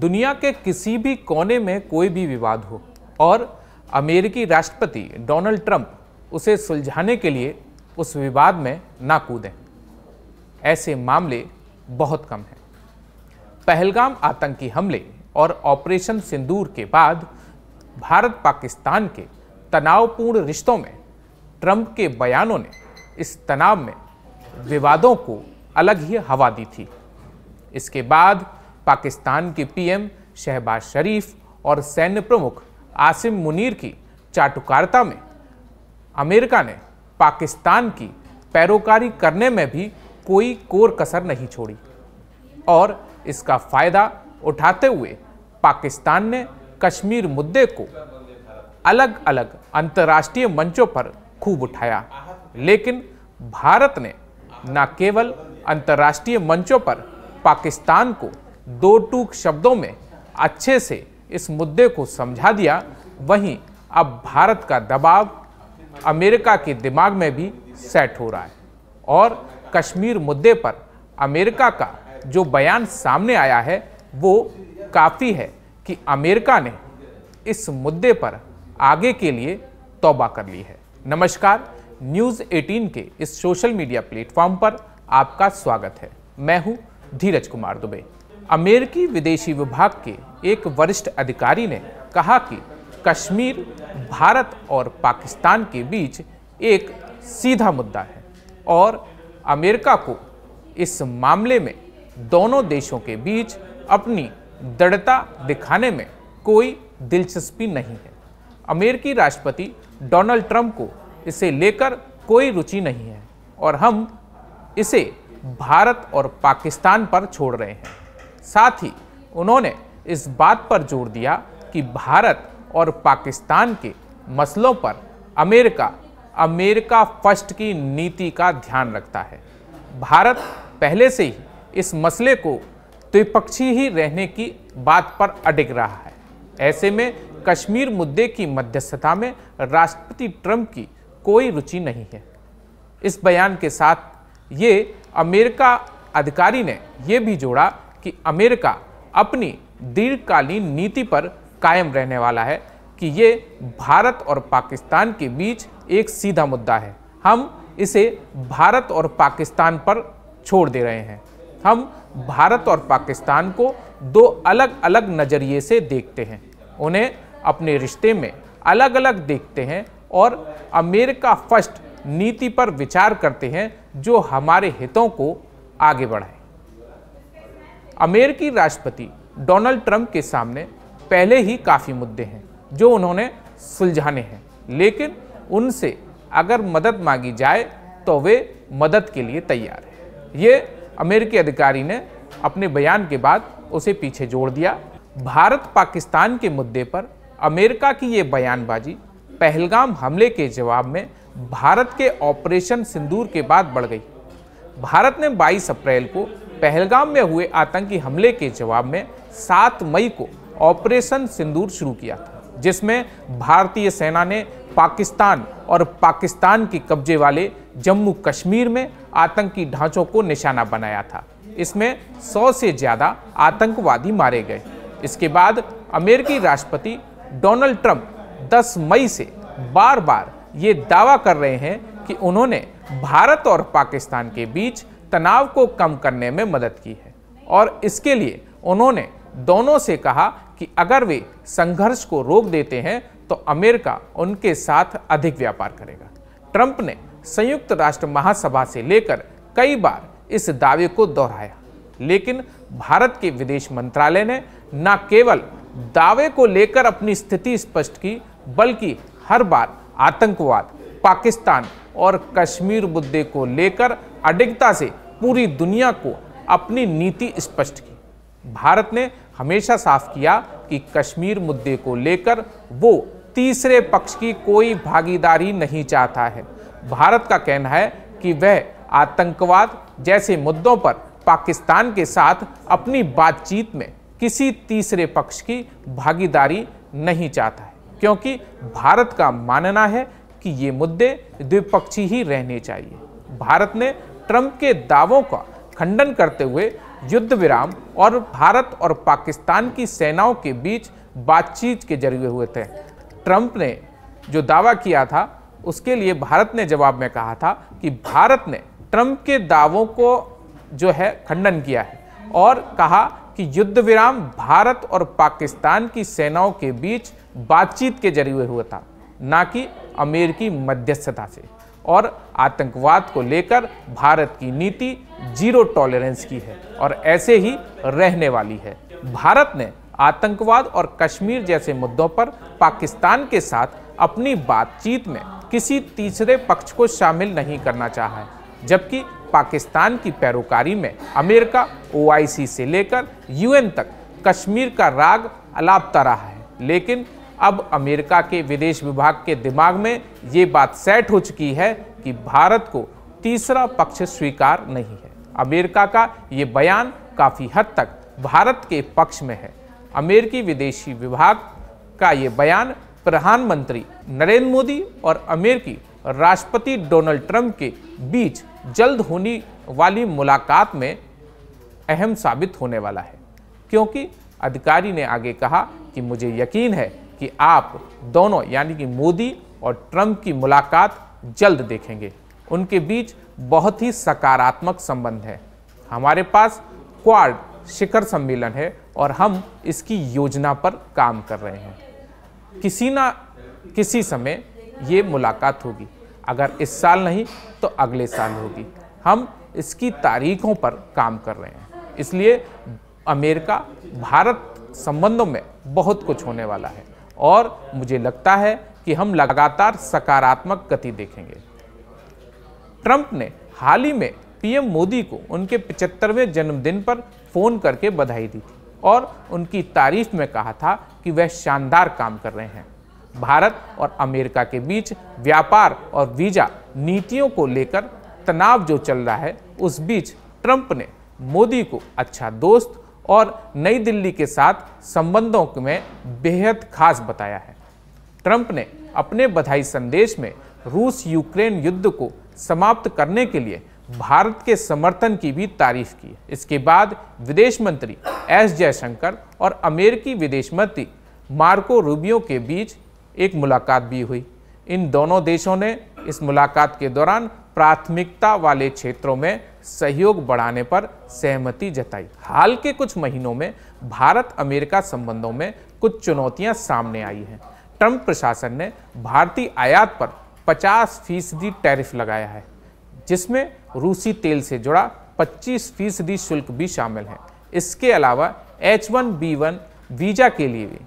दुनिया के किसी भी कोने में कोई भी विवाद हो और अमेरिकी राष्ट्रपति डोनाल्ड ट्रंप उसे सुलझाने के लिए उस विवाद में ना कूदें, ऐसे मामले बहुत कम हैं। पहलगाम आतंकी हमले और ऑपरेशन सिंदूर के बाद भारत पाकिस्तान के तनावपूर्ण रिश्तों में ट्रंप के बयानों ने इस तनाव में विवादों को अलग ही हवा दी थी। इसके बाद पाकिस्तान के पीएम शहबाज शरीफ और सैन्य प्रमुख आसिम मुनीर की चाटुकारिता में अमेरिका ने पाकिस्तान की पैरोकारी करने में भी कोई कोर कसर नहीं छोड़ी और इसका फायदा उठाते हुए पाकिस्तान ने कश्मीर मुद्दे को अलग अलग अंतर्राष्ट्रीय मंचों पर खूब उठाया। लेकिन भारत ने न केवल अंतर्राष्ट्रीय मंचों पर पाकिस्तान को दो टूक शब्दों में अच्छे से इस मुद्दे को समझा दिया, वहीं अब भारत का दबाव अमेरिका के दिमाग में भी सेट हो रहा है और कश्मीर मुद्दे पर अमेरिका का जो बयान सामने आया है वो काफ़ी है कि अमेरिका ने इस मुद्दे पर आगे के लिए तौबा कर ली है। नमस्कार, न्यूज़ 18 के इस सोशल मीडिया प्लेटफॉर्म पर आपका स्वागत है। मैं हूं धीरज कुमार दुबे। अमेरिकी विदेशी विभाग के एक वरिष्ठ अधिकारी ने कहा कि कश्मीर भारत और पाकिस्तान के बीच एक सीधा मुद्दा है और अमेरिका को इस मामले में दोनों देशों के बीच अपनी दृढ़ता दिखाने में कोई दिलचस्पी नहीं है। अमेरिकी राष्ट्रपति डोनाल्ड ट्रंप को इसे लेकर कोई रुचि नहीं है और हम इसे भारत और पाकिस्तान पर छोड़ रहे हैं। साथ ही उन्होंने इस बात पर जोर दिया कि भारत और पाकिस्तान के मसलों पर अमेरिका फर्स्ट की नीति का ध्यान रखता है। भारत पहले से ही इस मसले को द्विपक्षीय ही रहने की बात पर अडिग रहा है। ऐसे में कश्मीर मुद्दे की मध्यस्थता में राष्ट्रपति ट्रंप की कोई रुचि नहीं है। इस बयान के साथ ये अमेरिका अधिकारी ने यह भी जोड़ा कि अमेरिका अपनी दीर्घकालीन नीति पर कायम रहने वाला है कि ये भारत और पाकिस्तान के बीच एक सीधा मुद्दा है। हम इसे भारत और पाकिस्तान पर छोड़ दे रहे हैं। हम भारत और पाकिस्तान को दो अलग अलग नज़रिए से देखते हैं, उन्हें अपने रिश्ते में अलग अलग देखते हैं और अमेरिका फर्स्ट नीति पर विचार करते हैं जो हमारे हितों को आगे बढ़ाए। अमेरिकी राष्ट्रपति डोनाल्ड ट्रंप के सामने पहले ही काफ़ी मुद्दे हैं जो उन्होंने सुलझाने हैं, लेकिन उनसे अगर मदद मांगी जाए तो वे मदद के लिए तैयार हैं। ये अमेरिकी अधिकारी ने अपने बयान के बाद उसे पीछे जोड़ दिया। भारत पाकिस्तान के मुद्दे पर अमेरिका की ये बयानबाजी पहलगाम हमले के जवाब में भारत के ऑपरेशन सिंदूर के बाद बढ़ गई। भारत ने 22 अप्रैल को पहलगाम में हुए आतंकी हमले के जवाब में 7 मई को ऑपरेशन सिंदूर शुरू किया था, जिसमें भारतीय सेना ने पाकिस्तान और पाकिस्तान के कब्जे वाले जम्मू कश्मीर में आतंकी ढांचों को निशाना बनाया था। इसमें 100 से ज़्यादा आतंकवादी मारे गए। इसके बाद अमेरिकी राष्ट्रपति डोनाल्ड ट्रंप 10 मई से बार बार ये दावा कर रहे हैं कि उन्होंने भारत और पाकिस्तान के बीच तनाव को कम करने में मदद की है और इसके लिए उन्होंने दोनों से कहा कि अगर वे संघर्ष को रोक देते हैं तो अमेरिका उनके साथ अधिक व्यापार करेगा। ट्रंप ने संयुक्त राष्ट्र महासभा से लेकर कई बार इस दावे को दोहराया, लेकिन भारत के विदेश मंत्रालय ने न केवल दावे को लेकर अपनी स्थिति स्पष्ट की, बल्कि हर बार आतंकवाद, पाकिस्तान और कश्मीर मुद्दे को लेकर अडिगता से पूरी दुनिया को अपनी नीति स्पष्ट की। भारत ने हमेशा साफ किया कि कश्मीर मुद्दे को लेकर वो तीसरे पक्ष की कोई भागीदारी नहीं चाहता है। भारत का कहना है कि वह आतंकवाद जैसे मुद्दों पर पाकिस्तान के साथ अपनी बातचीत में किसी तीसरे पक्ष की भागीदारी नहीं चाहता है, क्योंकि भारत का मानना है कि ये मुद्दे द्विपक्षीय ही रहने चाहिए। भारत ने ट्रंप के दावों का खंडन करते हुए युद्ध विराम और भारत और पाकिस्तान की सेनाओं के बीच बातचीत के जरिए हुए थे। ट्रंप ने जो दावा किया था उसके लिए भारत ने जवाब में कहा था कि भारत ने ट्रंप के दावों को जो है खंडन किया है और कहा कि युद्ध विराम भारत और पाकिस्तान की सेनाओं के बीच बातचीत के जरिए हुआ था, ना कि अमेरिकी मध्यस्थता से। और आतंकवाद को लेकर भारत की नीति जीरो टॉलरेंस की है और ऐसे ही रहने वाली है। भारत ने आतंकवाद और कश्मीर जैसे मुद्दों पर पाकिस्तान के साथ अपनी बातचीत में किसी तीसरे पक्ष को शामिल नहीं करना चाहा है, जबकि पाकिस्तान की पैरोकारी में अमेरिका OIC से लेकर UN तक कश्मीर का राग अलापता रहा है। लेकिन अब अमेरिका के विदेश विभाग के दिमाग में ये बात सेट हो चुकी है कि भारत को तीसरा पक्ष स्वीकार नहीं है। अमेरिका का ये बयान काफ़ी हद तक भारत के पक्ष में है। अमेरिकी विदेशी विभाग का ये बयान प्रधानमंत्री नरेंद्र मोदी और अमेरिकी राष्ट्रपति डोनाल्ड ट्रंप के बीच जल्द होने वाली मुलाकात में अहम साबित होने वाला है, क्योंकि अधिकारी ने आगे कहा कि मुझे यकीन है कि आप दोनों यानी कि मोदी और ट्रंप की मुलाकात जल्द देखेंगे। उनके बीच बहुत ही सकारात्मक संबंध है। हमारे पास क्वाड शिखर सम्मेलन है और हम इसकी योजना पर काम कर रहे हैं। किसी ना किसी समय ये मुलाकात होगी, अगर इस साल नहीं तो अगले साल होगी। हम इसकी तारीखों पर काम कर रहे हैं, इसलिए अमेरिका भारत संबंधों में बहुत कुछ होने वाला है और मुझे लगता है कि हम लगातार सकारात्मक गति देखेंगे। ट्रंप ने हाल ही में PM मोदी को उनके 75वें जन्मदिन पर फोन करके बधाई दी थी और उनकी तारीफ में कहा था कि वह शानदार काम कर रहे हैं। भारत और अमेरिका के बीच व्यापार और वीजा नीतियों को लेकर तनाव जो चल रहा है, उस बीच ट्रंप ने मोदी को अच्छा दोस्त और नई दिल्ली के साथ संबंधों में बेहद खास बताया है। ट्रंप ने अपने बधाई संदेश में रूस यूक्रेन युद्ध को समाप्त करने के लिए भारत के समर्थन की भी तारीफ की। इसके बाद विदेश मंत्री S जयशंकर और अमेरिकी विदेश मंत्री मार्को रूबियो के बीच एक मुलाकात भी हुई। इन दोनों देशों ने इस मुलाकात के दौरान प्राथमिकता वाले क्षेत्रों में सहयोग बढ़ाने पर सहमति जताई। हाल के कुछ महीनों में भारत अमेरिका संबंधों में कुछ चुनौतियां सामने आई हैं। ट्रंप प्रशासन ने भारतीय आयात पर 50% टैरिफ लगाया है, जिसमें रूसी तेल से जुड़ा 25% शुल्क भी शामिल है। इसके अलावा H1B1 वीजा के लिए भी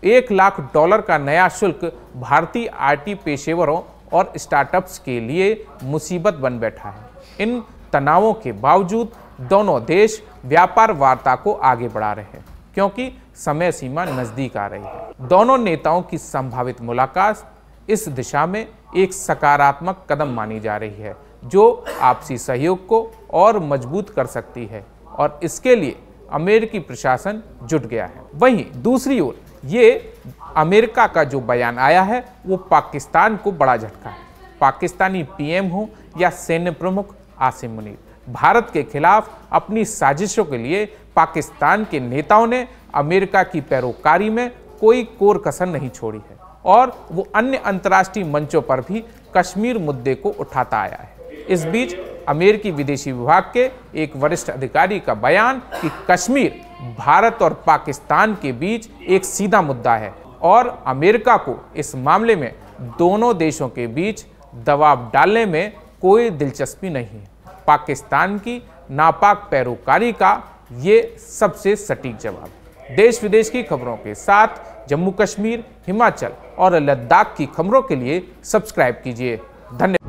$1 लाख का नया शुल्क भारतीय IT पेशेवरों और स्टार्टअप्स के लिए मुसीबत बन बैठा है। इन तनावों के बावजूद दोनों देश व्यापार वार्ता को आगे बढ़ा रहे हैं, क्योंकि समय सीमा नजदीक आ रही है। दोनों नेताओं की संभावित मुलाकात इस दिशा में एक सकारात्मक कदम मानी जा रही है, जो आपसी सहयोग को और मजबूत कर सकती है और इसके लिए अमेरिकी प्रशासन जुट गया है। वहीं दूसरी ओर ये अमेरिका का जो बयान आया है वो पाकिस्तान को बड़ा झटका है। पाकिस्तानी PM हो या सैन्य प्रमुख आसिम मुनीर, भारत के खिलाफ अपनी साजिशों के लिए पाकिस्तान के नेताओं ने अमेरिका की पैरोकारी में कोई कोर कसर नहीं छोड़ी है और वो अन्य अंतर्राष्ट्रीय मंचों पर भी कश्मीर मुद्दे को उठाता आया है। इस बीच अमेरिकी विदेशी विभाग के एक वरिष्ठ अधिकारी का बयान कि कश्मीर भारत और पाकिस्तान के बीच एक सीधा मुद्दा है और अमेरिका को इस मामले में दोनों देशों के बीच दबाव डालने में कोई दिलचस्पी नहीं है। पाकिस्तान की नापाक पैरोकारी का ये सबसे सटीक जवाब है। देश विदेश की खबरों के साथ जम्मू कश्मीर, हिमाचल और लद्दाख की खबरों के लिए सब्सक्राइब कीजिए। धन्यवाद।